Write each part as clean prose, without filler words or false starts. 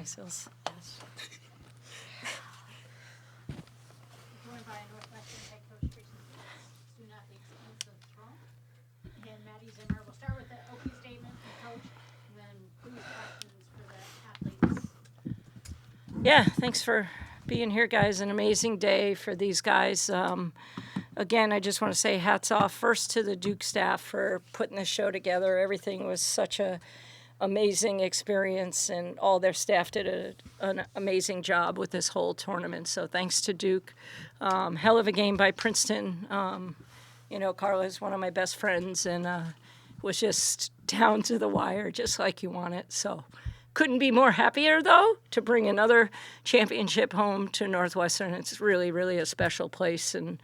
nice, Ilse. Yes. Joined by Northwestern head coach Tracey Fuchs, student athletes Ilse Tromp and Maddie Zimmer. We'll start with the opening statement from Coach, and then please questions for the athletes. Yeah, thanks for being here, guys. An amazing day for these guys. Again, I just want to say hats off first to the Duke staff for putting this show together. Everything was such a amazing experience, and all their staff did an amazing job with this whole tournament. So thanks to Duke. Hell of a game by Princeton. Carla is one of my best friends, and was just down to the wire, just like you want it. So couldn't be more happier, though, to bring another championship home to Northwestern. It's really, really a special place, and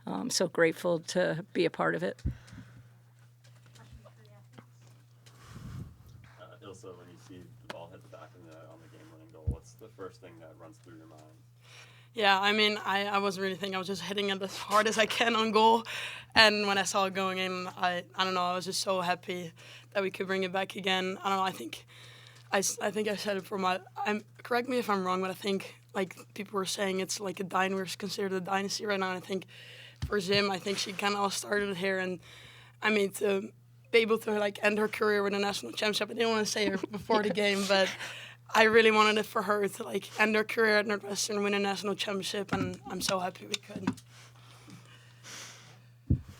I'm so grateful to be a part of it. Ilse, when you see the ball hit the back on the game-winning goal, what's the first thing that runs through your mind? Yeah, I mean, I wasn't really thinking. I was just hitting it as hard as I can on goal. And when I saw it going in, I don't know, I was just so happy that we could bring it back again. I don't know, I think I said it for correct me if I'm wrong, but I think, like, people were saying it's like we're considered a dynasty right now. And I think for Zim, I think she kind of all started here. And, I mean, to be able to, like, end her career with a national championship, I didn't want to say it before the game, but I really wanted it for her to, like, end her career at Northwestern, win a national championship, and I'm so happy we could.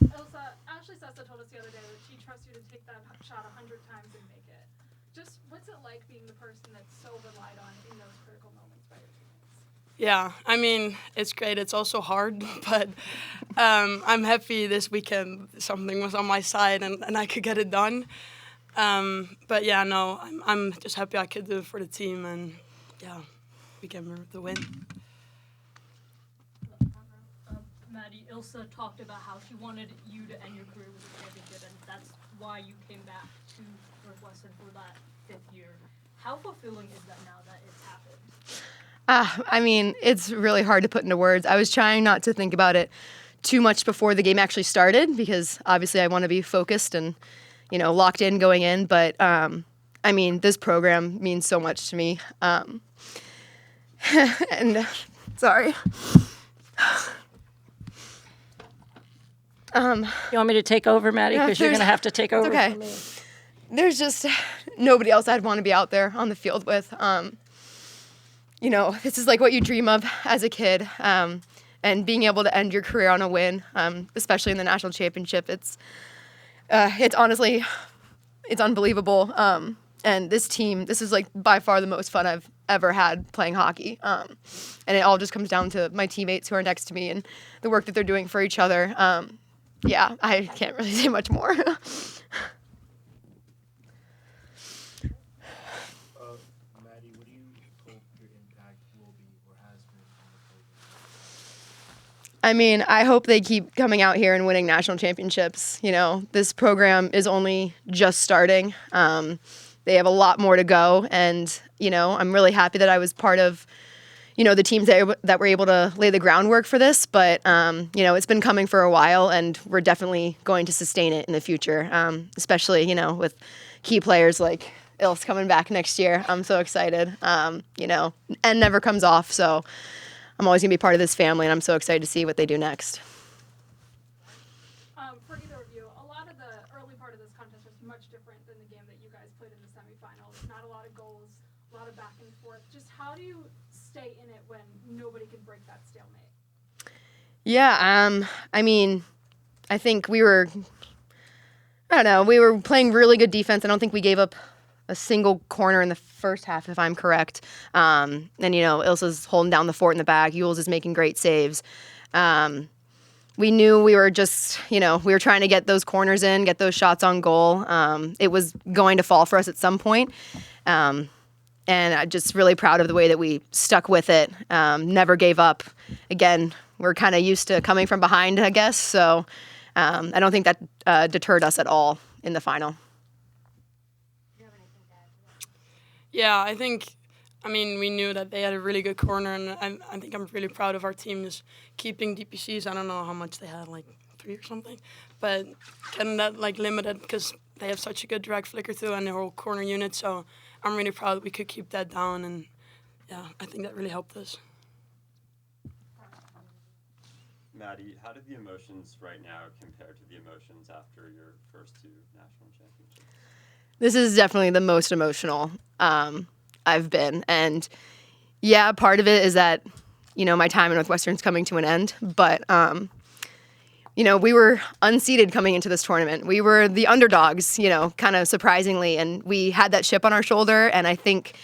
Ilse, Ashley Sessa told us the other day that she trusts you to take that shot 100 times and make it. Just what's it like being the person that's so relied on in those critical moments by your teammates? Yeah, I mean, it's great. It's also hard, but I'm happy this weekend something was on my side and I could get it done. But yeah, no, I'm just happy I could do it for the team, and yeah, we came the win. Maddie, Ilse talked about how she wanted you to end your career with a championship, and that's why you came back to Northwestern for that 5th year. How fulfilling is that now that it's happened? I mean, it's really hard to put into words. I was trying not to think about it too much before the game actually started, because obviously I want to be focused and locked in going in. But, I mean, this program means so much to me. And, sorry. You want me to take over, Maddie? Because you're going to have to take over. Okay. For me. There's just nobody else I'd want to be out there on the field with. This is like what you dream of as a kid. And being able to end your career on a win, especially in the national championship, it's honestly, it's unbelievable. And this team, this is like by far the most fun I've ever had playing hockey. And it all just comes down to my teammates who are next to me and the work that they're doing for each other. Yeah, I can't really say much more. Maddie, what do you hope your impact will be or has been on the program? I mean, I hope they keep coming out here and winning national championships. This program is only just starting. They have a lot more to go, and, I'm really happy that I was part of, the teams that were able to lay the groundwork for this. But, it's been coming for a while, and we're definitely going to sustain it in the future, especially, with key players like Ilse coming back next year. I'm so excited, and never comes off, so I'm always going to be part of this family, and I'm so excited to see what they do next. For either of you, a lot of the early part of this contest was much different than the game that you guys played in the semifinals. Not a lot of goals, a lot of back and forth. Just how do you stay in it when nobody can break that stalemate? Yeah, I mean, I think we were playing really good defense. I don't think we gave up a single corner in the first half, if I'm correct. And, Ilse's holding down the fort in the back. Jules is making great saves. We knew we were just, we were trying to get those corners in, get those shots on goal. It was going to fall for us at some point. And I'm just really proud of the way that we stuck with it, never gave up. Again, we're kind of used to coming from behind, I guess. So I don't think that deterred us at all in the final. Yeah, we knew that they had a really good corner, and I think I'm really proud of our team just keeping DPCs. I don't know how much they had, like 3 or something, but getting that limited because they have such a good drag flicker too and their whole corner unit. So I'm really proud that we could keep that down, and yeah, I think that really helped us. Maddie, how do the emotions right now compare to the emotions after your first 2 national championships? This is definitely the most emotional I've been. And yeah, part of it is that, my time in Northwestern's coming to an end. But, we were unseeded coming into this tournament. We were the underdogs, kind of surprisingly. And we had that chip on our shoulder. And I think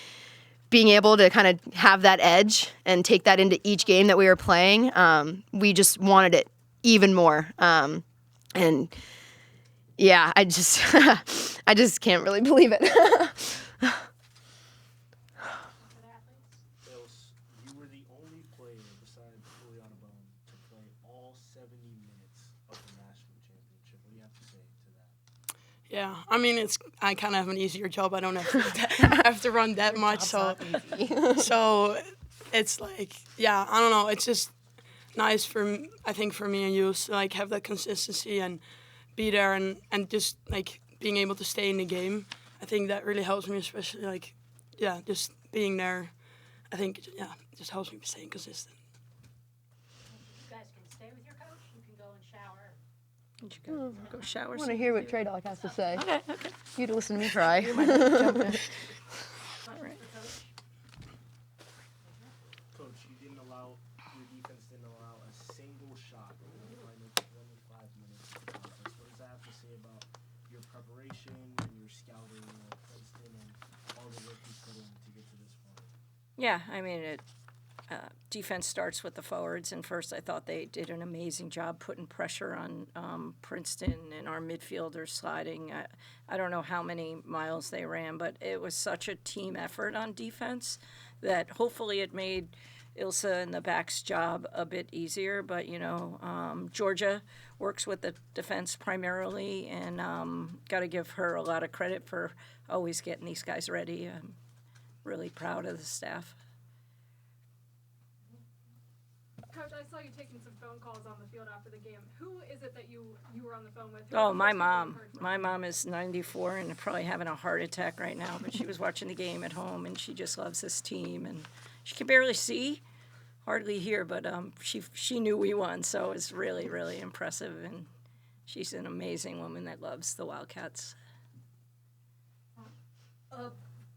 being able to kind of have that edge and take that into each game that we were playing, we just wanted it even more. And yeah, I just I just can't really believe it. Ilse, you were the only player besides Juliana Bone to play all 70 minutes of the national championship. What do you have to say to that? Yeah, I mean, I kind of have an easier job. I don't have to run that much, so it's like, yeah, I don't know. It's just nice I think for me and you to like have that consistency and be there and just like being able to stay in the game. I think that really helps me, especially like, yeah, just being there. I think, yeah, it just helps me staying consistent. You guys can stay with your coach. You can go and shower. Did you go shower? I want to hear what Trey Dog has to say. Okay. You to listen to me cry. Coach, your defense didn't allow a single shot in the final 25 minutes of the contest. What does that have to say about your preparation and your scouting at Princeton and all the work you put in to get to this point? Yeah, I mean, defense starts with the forwards, and first I thought they did an amazing job putting pressure on Princeton and our midfielders sliding. I don't know how many miles they ran, but it was such a team effort on defense that hopefully it made Ilse and the back's job a bit easier. But, Georgia works with the defense primarily, and got to give her a lot of credit for always getting these guys ready. I'm really proud of the staff. Coach, I saw you taking some phone calls on the field after the game. Who is it that you were on the phone with? Who Oh, was the my first people you mom. heard from? My mom is 94 and probably having a heart attack right now, but she was watching the game at home, and she just loves this team. And she can barely see, hardly hear, but she knew we won, so it was really, really impressive. And she's an amazing woman that loves the Wildcats.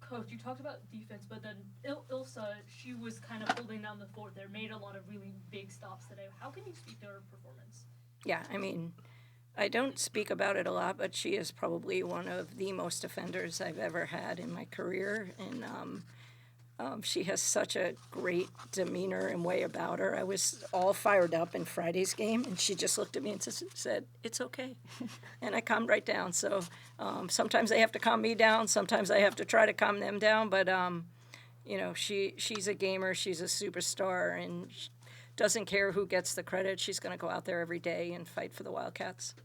Coach, you talked about defense, but then Ilse, she was kind of holding down the fort there, made a lot of really big stops today. How can you speak to her performance? Yeah, I mean, I don't speak about it a lot, but she is probably one of the most defenders I've ever had in my career, and she has such a great demeanor and way about her. I was all fired up in Friday's game, and she just looked at me and said, "It's okay," and I calmed right down. So sometimes they have to calm me down, sometimes I have to try to calm them down, but she's a gamer, she's a superstar, and she doesn't care who gets the credit. She's going to go out there every day and fight for the Wildcats.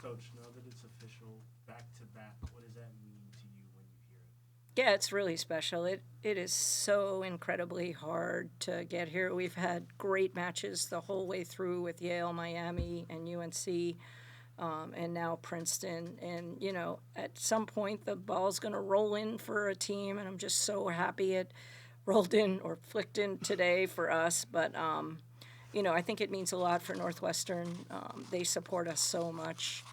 Coach, now that it's official, back-to-back, what does that mean to you when you hear it? Yeah, it's really special. It is so incredibly hard to get here. We've had great matches the whole way through with Yale, Miami, and UNC, and now Princeton. And, at some point the ball's going to roll in for a team, and I'm just so happy it rolled in or flicked in today for us. But, I think it means a lot for Northwestern. They support us so much.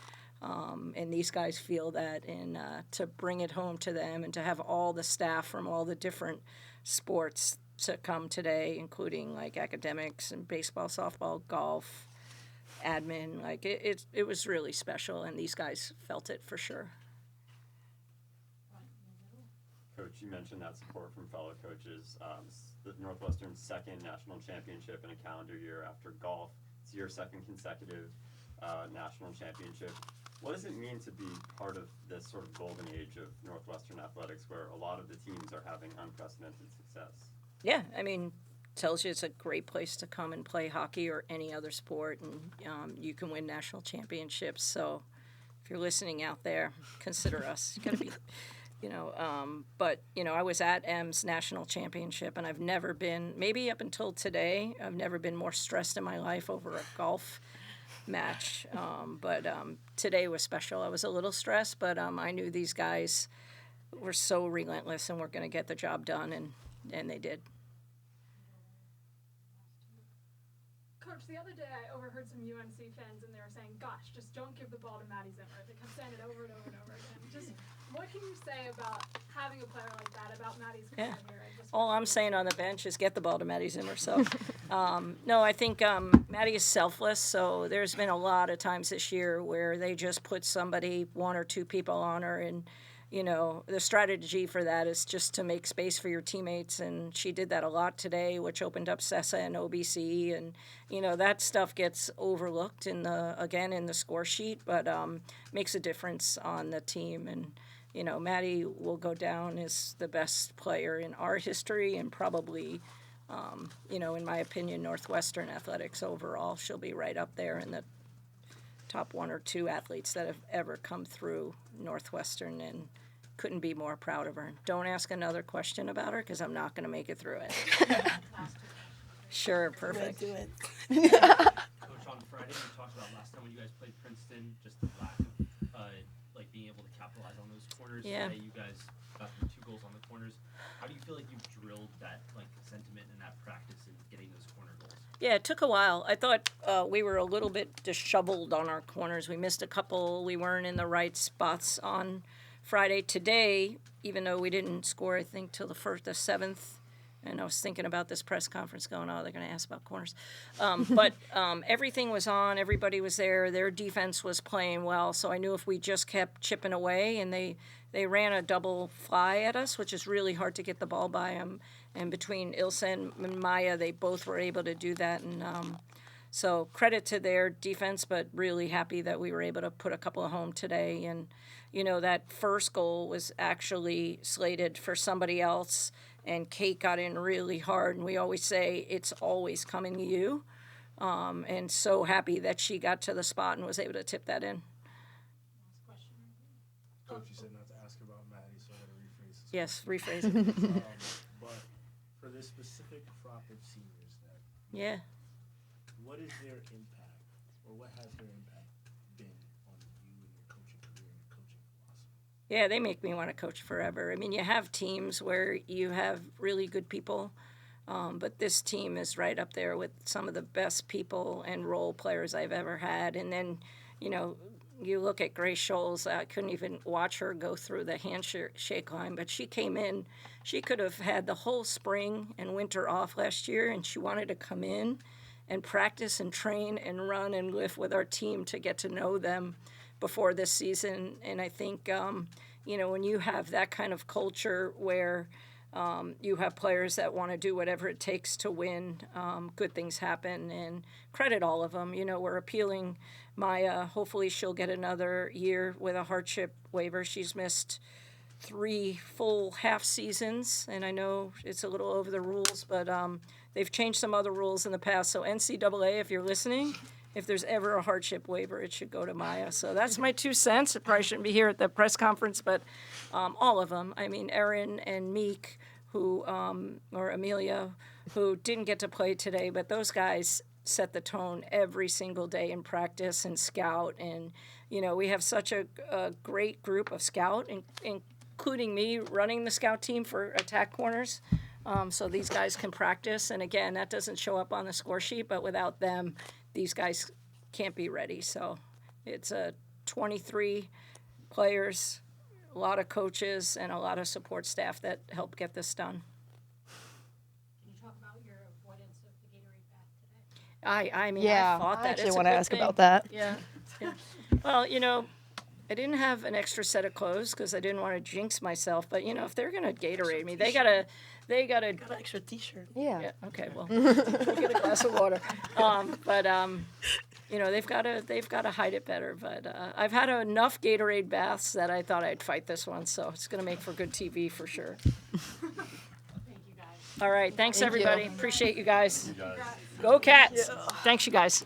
And these guys feel that, and to bring it home to them and to have all the staff from all the different sports to come today, including like academics and baseball, softball, golf, admin, like it was really special, and these guys felt it for sure. Coach, you mentioned that support from fellow coaches. The Northwestern's second national championship in a calendar year after golf. It's your second consecutive national championship. What does it mean to be part of this sort of golden age of Northwestern athletics where a lot of the teams are having unprecedented success? Yeah, I mean, tells you it's a great place to come and play hockey or any other sport, and you can win national championships. So if you're listening out there, consider us. You got to be, I was at M's national championship, and I've never been, maybe up until today, I've never been more stressed in my life over a golf match. But today was special. I was a little stressed, but I knew these guys we're so relentless and we're going to get the job done, and they did. Coach, the other day I overheard some UNC fans and they were saying, gosh, just don't give the ball to Maddie Zimmer. They kept saying it over and over and over again. Just what can you say about having a player like that, about Maddie's career here? All I'm saying on the bench is get the ball to Maddie Zimmer. So, no, I think Maddie is selfless. So there's been a lot of times this year where they just put somebody, one or two people on her, and the strategy for that is just to make space for your teammates, and she did that a lot today, which opened up Sessa and OBC, and that stuff gets overlooked in the score sheet, but makes a difference on the team. And Maddie will go down as the best player in our history, and probably in my opinion, Northwestern athletics overall. She'll be right up there in the top one or two athletes that have ever come through Northwestern, and couldn't be more proud of her. Don't ask another question about her because I'm not going to make it through it. Sure, perfect. Do it. Coach, on Friday, you talked about last time when you guys played Princeton, just the lack of being able to capitalize on those corners. Yeah. Today, you guys got the 2 goals on the corners. How do you feel like you've drilled that sentiment and that practice in getting those corner goals? Yeah, it took a while. I thought we were a little bit disheveled on our corners. We missed a couple. We weren't in the right spots on Friday. Today, even though we didn't score, I think, till the 7th, and I was thinking about this press conference going, they're going to ask about corners. But everything was on. Everybody was there. Their defense was playing well. So I knew if we just kept chipping away, and they ran a double fly at us, which is really hard to get the ball by them. And between Ilse and Maya, they both were able to do that. And so credit to their defense, but really happy that we were able to put a couple of home today. And, that first goal was actually slated for somebody else, and Kate got in really hard. And we always say, it's always coming to you. And so happy that she got to the spot and was able to tip that in. Coach, you said not to ask about Maddie, so I got to rephrase this. Yes, rephrase it. But for this specific crop of seniors, Yeah. what is their impact, or what has their impact been on you and your coaching career and your coaching philosophy? Yeah, they make me want to coach forever. I mean, you have teams where you have really good people, but this team is right up there with some of the best people and role players I've ever had. And then, you look at Grace Scholes, I couldn't even watch her go through the handshake line, but she came in. She could have had the whole spring and winter off last year, and she wanted to come in and practice and train and run and lift with our team to get to know them before this season. And I think, when you have that kind of culture where you have players that want to do whatever it takes to win, good things happen, and credit all of them. We're appealing Maya. Hopefully she'll get another year with a hardship waiver. She's missed 3 full half seasons, and I know it's a little over the rules, but they've changed some other rules in the past. So NCAA, if you're listening, if there's ever a hardship waiver, it should go to Maya. So that's my 2 cents. It probably shouldn't be here at the press conference, but all of them. I mean, Erin and Meek, or Amelia, who didn't get to play today, but those guys set the tone every single day in practice and scout. And, we have such a great group of scout, including me running the scout team for attack corners. So these guys can practice. And again, that doesn't show up on the score sheet, but without them, these guys can't be ready. So it's 23 players, a lot of coaches, and a lot of support staff that help get this done. Can you talk about your avoidance of the Gatorade bath today? I mean, Yeah, I thought that. I actually It's a want to good ask thing. about that. Yeah. Well, I didn't have an extra set of clothes because I didn't want to jinx myself. But if they're gonna Gatorade me, they gotta. Got an extra T-shirt. Yeah. Okay. Well, we'll get a glass of water. But they've got to hide it better. But I've had enough Gatorade baths that I thought I'd fight this one. So it's gonna make for good TV for sure. Thank you guys. All right. Thanks Thank you. everybody. Appreciate you guys. You guys. Go Cats. Thanks you guys.